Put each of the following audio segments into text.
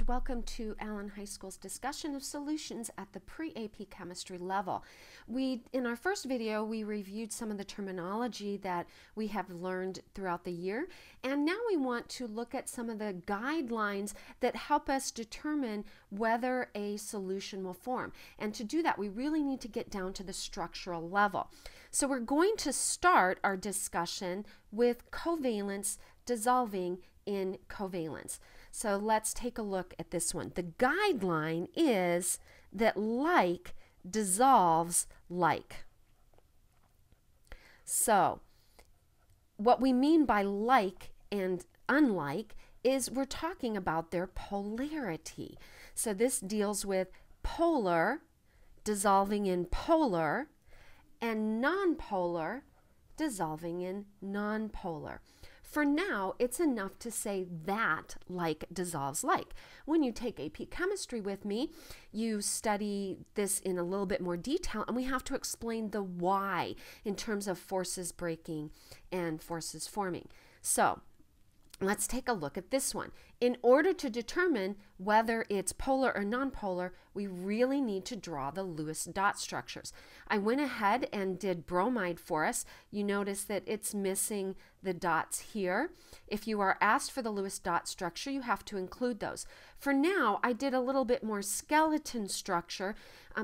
and welcome to Allen High School's discussion of solutions at the pre-AP chemistry level. In our first video, we reviewed some of the terminology that we have learned throughout the year, and now we want to look at some of the guidelines that help us determine whether a solution will form. And to do that, we really need to get down to the structural level. So we're going to start our discussion with covalence dissolving in covalence. So let's take a look at this one. The guideline is that like dissolves like. So what we mean by like and unlike is we're talking about their polarity. So this deals with polar dissolving in polar and nonpolar dissolving in nonpolar. For now, it's enough to say that like dissolves like. When you take AP chemistry with me, you study this in a little bit more detail, and we have to explain the why in terms of forces breaking and forces forming. So let's take a look at this one. In order to determine whether it's polar or nonpolar, we really need to draw the Lewis dot structures. I went ahead and did bromide for us. You notice that it's missing the dots here. If you are asked for the Lewis dot structure, you have to include those. For now, I did a little bit more skeleton structure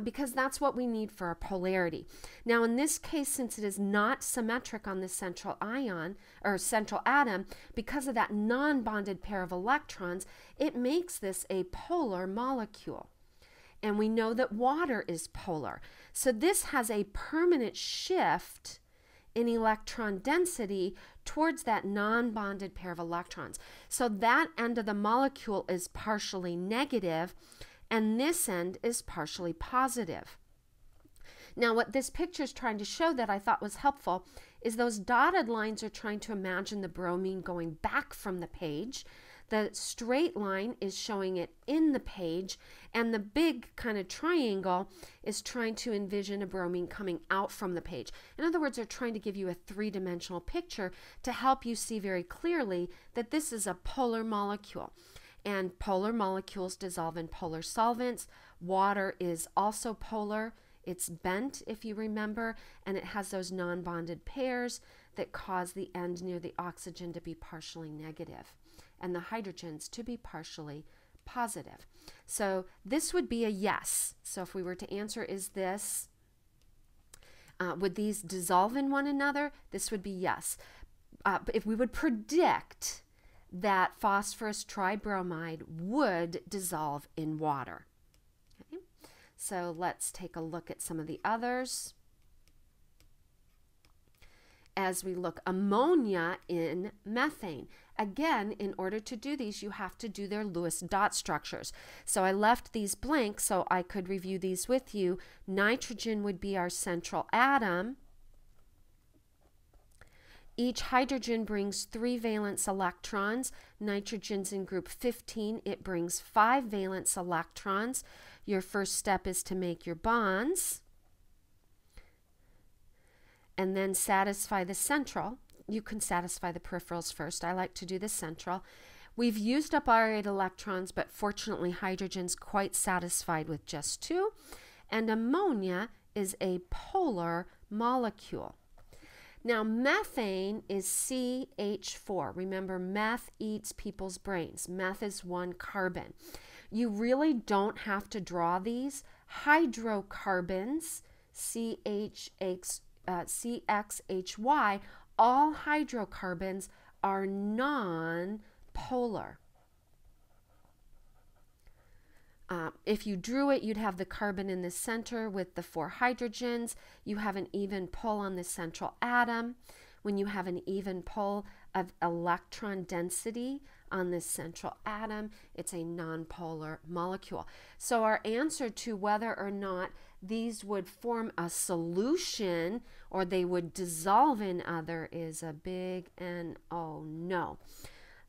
because that's what we need for our polarity. Now, in this case, since it is not symmetric on the central ion or central atom, because of that non-bonded pair of electrons, it makes this a polar molecule. And we know that water is polar. So this has a permanent shift in electron density towards that non-bonded pair of electrons. So that end of the molecule is partially negative, and this end is partially positive. Now, what this picture is trying to show that I thought was helpful is those dotted lines are trying to imagine the bromine going back from the page. The straight line is showing it in the page, and the big kind of triangle is trying to envision a bromine coming out from the page. In other words, they're trying to give you a three-dimensional picture to help you see very clearly that this is a polar molecule. And polar molecules dissolve in polar solvents. Water is also polar. It's bent, if you remember, and it has those non-bonded pairs that cause the end near the oxygen to be partially negative and the hydrogens to be partially positive. So this would be a yes. So if we were to answer, is this, would these dissolve in one another? This would be yes. If we would predict that phosphorus tribromide would dissolve in water. Okay. So let's take a look at some of the others. As we look, ammonia in methane. Again, in order to do these, you have to do their Lewis dot structures. So I left these blank so I could review these with you. Nitrogen would be our central atom. Each hydrogen brings 3 valence electrons. Nitrogen's in group 15. It brings 5 valence electrons. Your first step is to make your bonds and then satisfy the central. You can satisfy the peripherals first. I like to do the central. We've used up our 8 electrons, but fortunately hydrogen's quite satisfied with just 2. And ammonia is a polar molecule. Now methane is CH4. Remember, meth eats people's brains. Meth is 1 carbon. You really don't have to draw these. Hydrocarbons, CXHY, all hydrocarbons are non-polar. If you drew it, you'd have the carbon in the center with the 4 hydrogens. You have an even pull on the central atom. When you have an even pull of electron density on this central atom, it's a nonpolar molecule. So our answer to whether or not these would form a solution or they would dissolve in other is a big N-O, no.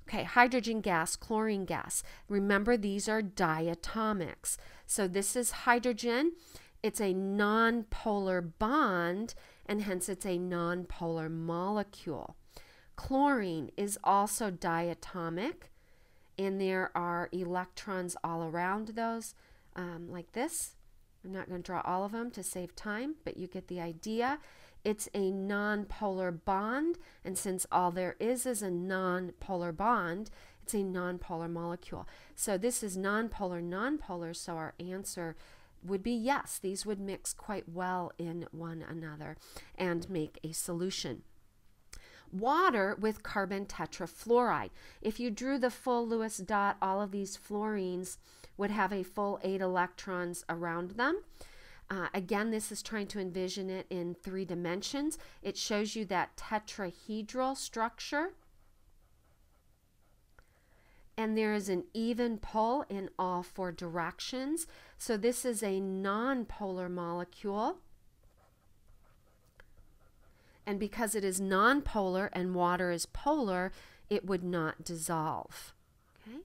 Okay, hydrogen gas, chlorine gas. Remember, these are diatomics. So this is hydrogen. It's a non-polar bond, and hence it's a non-polar molecule. Chlorine is also diatomic, and there are electrons all around those, like this. I'm not going to draw all of them to save time, but you get the idea. It's a nonpolar bond, and since all there is a nonpolar bond, it's a nonpolar molecule. So this is nonpolar, so our answer would be yes. These would mix quite well in one another and make a solution. Water with carbon tetrafluoride. If you drew the full Lewis dot, all of these fluorines would have a full 8 electrons around them. Again, this is trying to envision it in 3 dimensions. It shows you that tetrahedral structure. And there is an even pull in all 4 directions. So this is a nonpolar molecule. And because it is nonpolar and water is polar, it would not dissolve. Okay?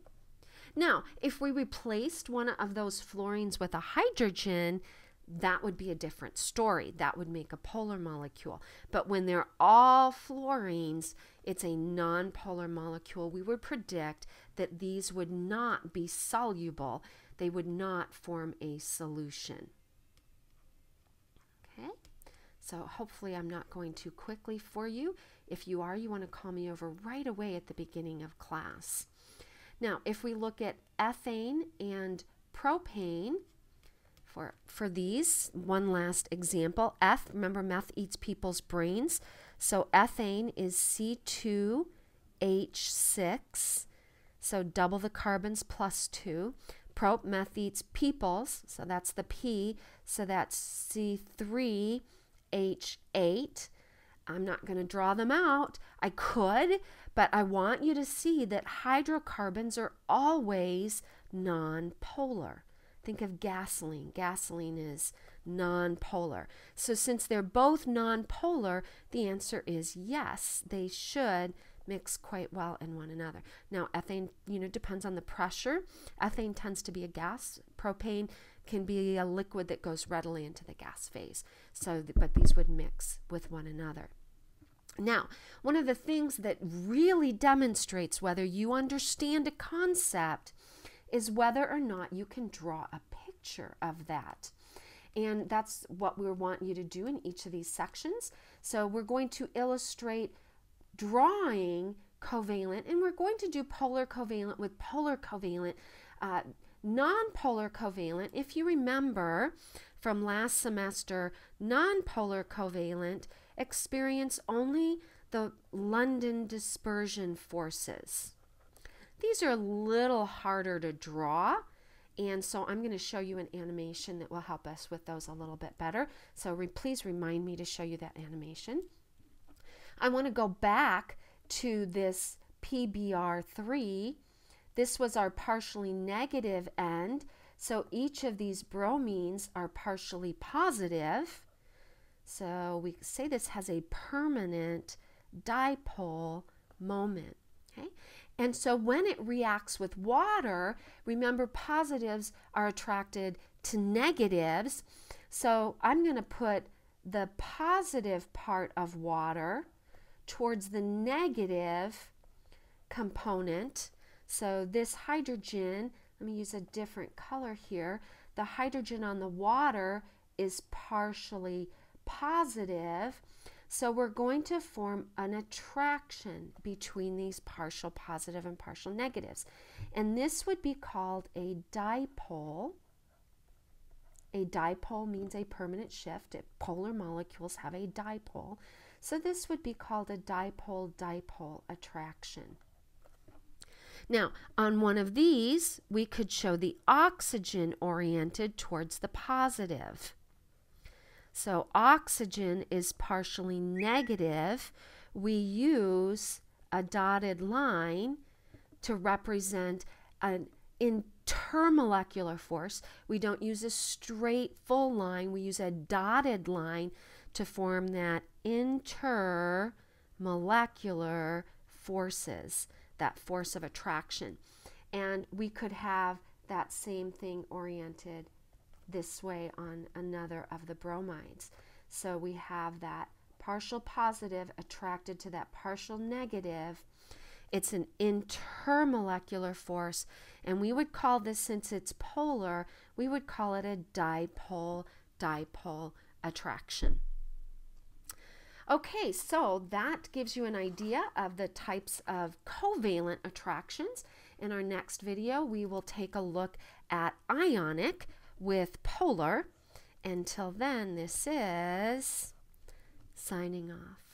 Now, if we replaced one of those fluorines with a hydrogen, that would be a different story. That would make a polar molecule. But when they're all fluorines, it's a nonpolar molecule. We would predict that these would not be soluble. They would not form a solution. Okay? So hopefully I'm not going too quickly for you. If you are, you want to call me over right away at the beginning of class. Now, if we look at ethane and propane, for these, one last example. Remember, meth eats people's brains. So ethane is C2H6, so double the carbons plus 2. Prop, meth eats people's, so that's the P, so that's C3H8. I'm not going to draw them out. I could, but I want you to see that hydrocarbons are always nonpolar. Think of gasoline. Gasoline is nonpolar. So since they're both nonpolar, the answer is yes, they should mix quite well in one another. Now, ethane, depends on the pressure. Ethane tends to be a gas. Propane can be a liquid that goes readily into the gas phase. But these would mix with one another. Now, one of the things that really demonstrates whether you understand a concept is whether or not you can draw a picture of that. And that's what we want you to do in each of these sections. So we're going to illustrate drawing covalent, and we're going to do polar covalent with polar covalent. Non-polar covalent, if you remember from last semester, non-polar covalent experience only the London dispersion forces. These are a little harder to draw, and so I'm going to show you an animation that will help us with those a little bit better. So please remind me to show you that animation. I want to go back to this PBr3. This was our partially negative end, so each of these bromines are partially positive. So we say this has a permanent dipole moment. Okay? And so when it reacts with water, remember positives are attracted to negatives. So I'm going to put the positive part of water towards the negative component. So this hydrogen, let me use a different color here. The hydrogen on the water is partially positive. So we're going to form an attraction between these partial positive and partial negatives. And this would be called a dipole. A dipole means a permanent shift. Polar molecules have a dipole. So this would be called a dipole-dipole attraction. Now, on one of these, we could show the oxygen oriented towards the positive. So oxygen is partially negative. We use a dotted line to represent an intermolecular force. We don't use a straight full line. We use a dotted line to form that intermolecular forces, that force of attraction. And we could have that same thing oriented this way on another of the bromides. So we have that partial positive attracted to that partial negative, It's an intermolecular force, and we would call this, since it's polar, we would call it a dipole-dipole attraction. Okay, so that gives you an idea of the types of covalent attractions. In our next video, we will take a look at ionic with polar. Until then, this is signing off.